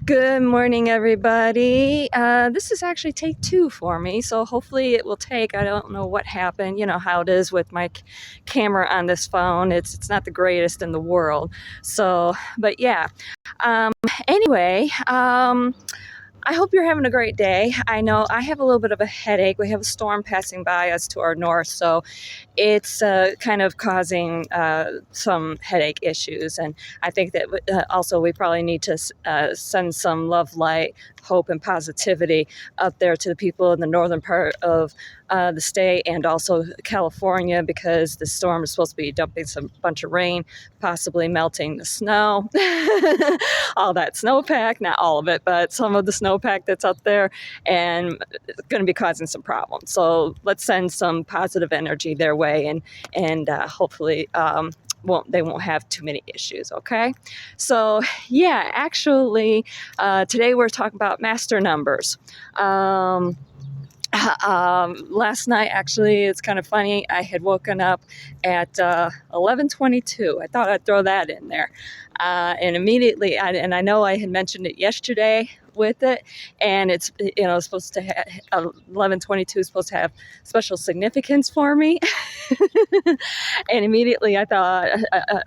Good morning, everybody. This is actually take two for me, so hopefully it will take. I don't know what happened. You know how it is with my camera on this phone. It's not the greatest in the world. So, but yeah. Um, anyway, I hope you're having a great day. I know I have a little bit of a headache. We have a storm passing by us to our north, so it's kind of causing some headache issues. And I think that also we probably need to send some love, light, hope, and positivity up there to the people in the northern part of the state and also California, because the storm is supposed to be dumping some bunch of rain, possibly melting the snow, all that snowpack, not all of it, but some of the snowpack that's up there, and it's going to be causing some problems. So let's send some positive energy their way, and hopefully they won't have too many issues. Okay, so yeah, actually today we're talking about master numbers. Last night, actually, it's kind of funny. I had woken up at 11:22. I thought I'd throw that in there, and immediately, and I know I had mentioned it yesterday with it, and it's supposed to have 11:22 is supposed to have special significance for me, and immediately I thought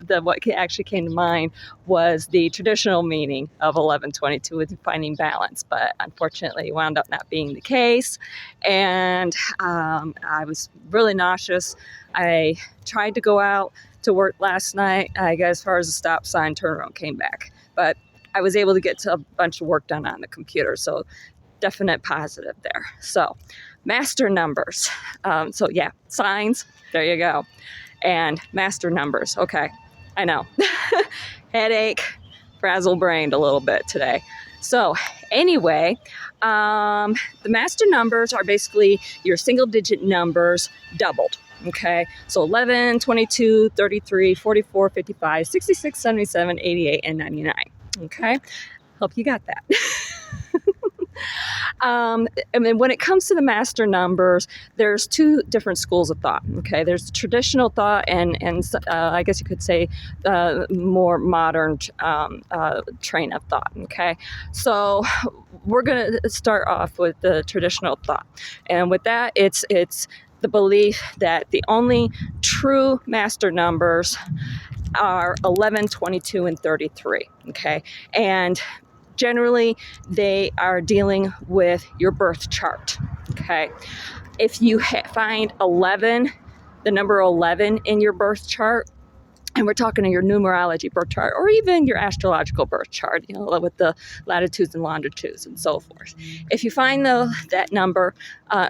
that what actually came to mind was the traditional meaning of 11:22 with finding balance, but unfortunately, it wound up not being the case. And I was really nauseous. I tried to go out to work last night. I got as far as the stop sign, turned around, came back. But I was able to get a bunch of work done on the computer, so definite positive there. So master numbers. So yeah, signs, there you go. And master numbers. Okay, I know. Headache, frazzled brained a little bit today. So anyway, the master numbers are basically your single digit numbers doubled. Okay, so 11, 22, 33, 44, 55, 66, 77, 88, and 99. Okay, hope you got that. And then when it comes to the master numbers, there's two different schools of thought. Okay, there's traditional thought and I guess you could say more modern train of thought. Okay, so we're going to start off with the traditional thought, and with that, it's the belief that the only true master numbers are 11, 22, and 33. Okay, and generally, they are dealing with your birth chart. Okay, if you find 11, the number 11 in your birth chart, and we're talking in your numerology birth chart, or even your astrological birth chart, with the latitudes and longitudes and so forth. If you find that number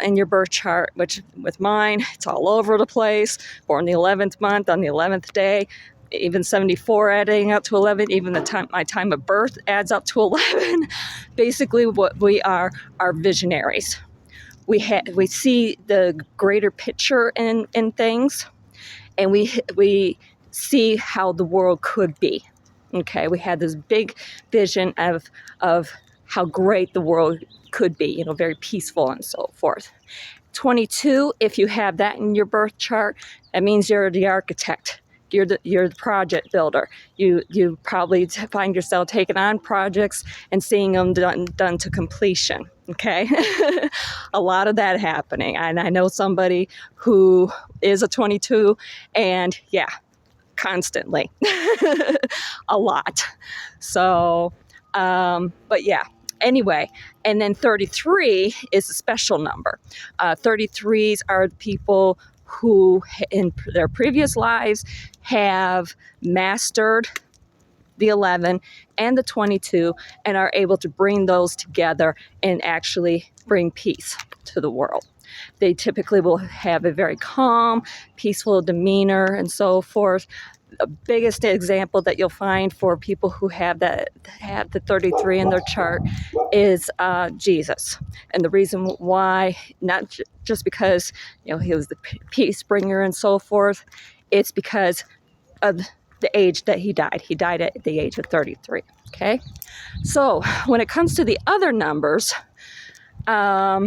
in your birth chart, which with mine, it's all over the place. Born the 11th month on the 11th day. Even 74 adding up to 11, even my time of birth adds up to 11. Basically, what we are visionaries. We see the greater picture in things, and we see how the world could be. Okay, we had this big vision of how great the world could be, very peaceful and so forth. 22, if you have that in your birth chart, that means you're the architect. You're the project builder. You probably find yourself taking on projects and seeing them done to completion. Okay, a lot of that happening. And I know somebody who is a 22, and yeah, constantly, a lot. So, but yeah. Anyway, and then 33 is a special number. 33s are the people who in their previous lives have mastered the 11 and the 22 and are able to bring those together and actually bring peace to the world. They typically will have a very calm, peaceful demeanor and so forth. The biggest example that you'll find for people who have the 33 in their chart is Jesus. And the reason why, not just because he was the peace bringer and so forth, it's because of the age that he died. He died at the age of 33. Okay, so when it comes to the other numbers, there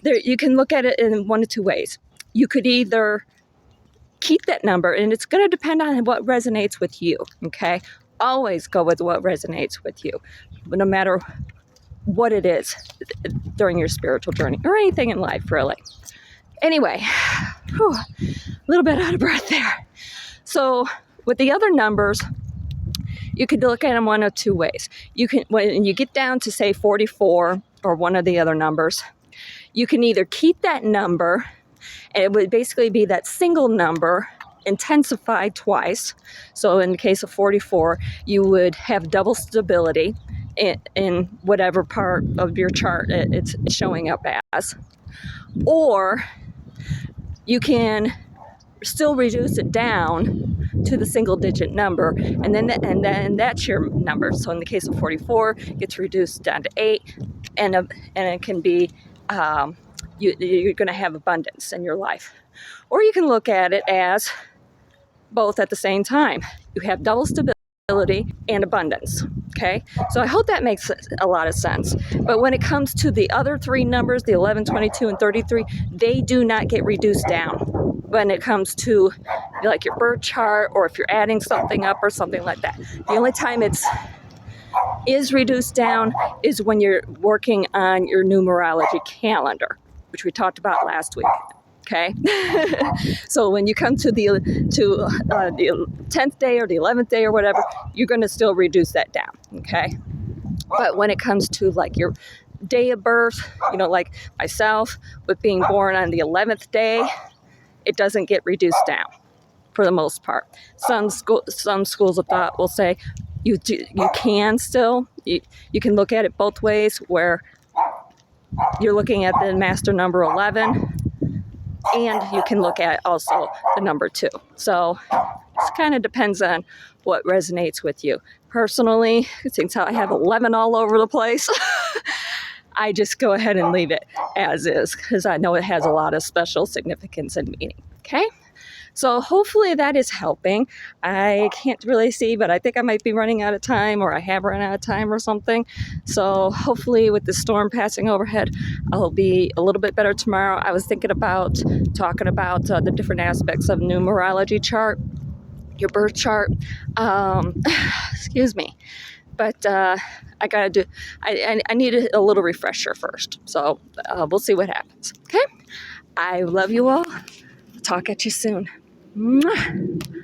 you can look at it in one of two ways. You could either keep that number, and it's going to depend on what resonates with you. Okay, always go with what resonates with you, no matter what it is during your spiritual journey or anything in life, really. Anyway, whew, a little bit out of breath there. So with the other numbers, you could look at them one of two ways. You can, when you get down to say 44 or one of the other numbers, you can either keep that number, and it would basically be that single number intensified twice. So in the case of 44, you would have double stability in whatever part of your chart it's showing up as. Or you can still reduce it down to the single digit number, and then that's your number. So in the case of 44, it gets reduced down to 8, and it can be you're going to have abundance in your life. Or you can look at it as both at the same time. You have double stability and abundance. Okay, so I hope that makes a lot of sense. But when it comes to the other three numbers, the 11, 22, and 33, they do not get reduced down when it comes to like your birth chart, or if you're adding something up or something like that. The only time it is reduced down is when you're working on your numerology calendar, which we talked about last week. Okay, so when you come to the 10th day or the 11th day or whatever, you're going to still reduce that down. Okay, but when it comes to like your day of birth, like myself, with being born on the 11th day, it doesn't get reduced down for the most part. Some schools of thought will say you can still, you can look at it both ways, where you're looking at the master number 11, and you can look at also the number 2. So it kind of depends on what resonates with you. Personally, since I have 11 all over the place, I just go ahead and leave it as is, because I know it has a lot of special significance and meaning. Okay? So hopefully that is helping. I can't really see, but I think I might be running out of time, or I have run out of time or something. So hopefully with the storm passing overhead, I'll be a little bit better tomorrow. I was thinking about talking about the different aspects of numerology chart, your birth chart. Excuse me. But I got to do, I need a little refresher first. So we'll see what happens. Okay? I love you all. Talk at you soon. Mwah.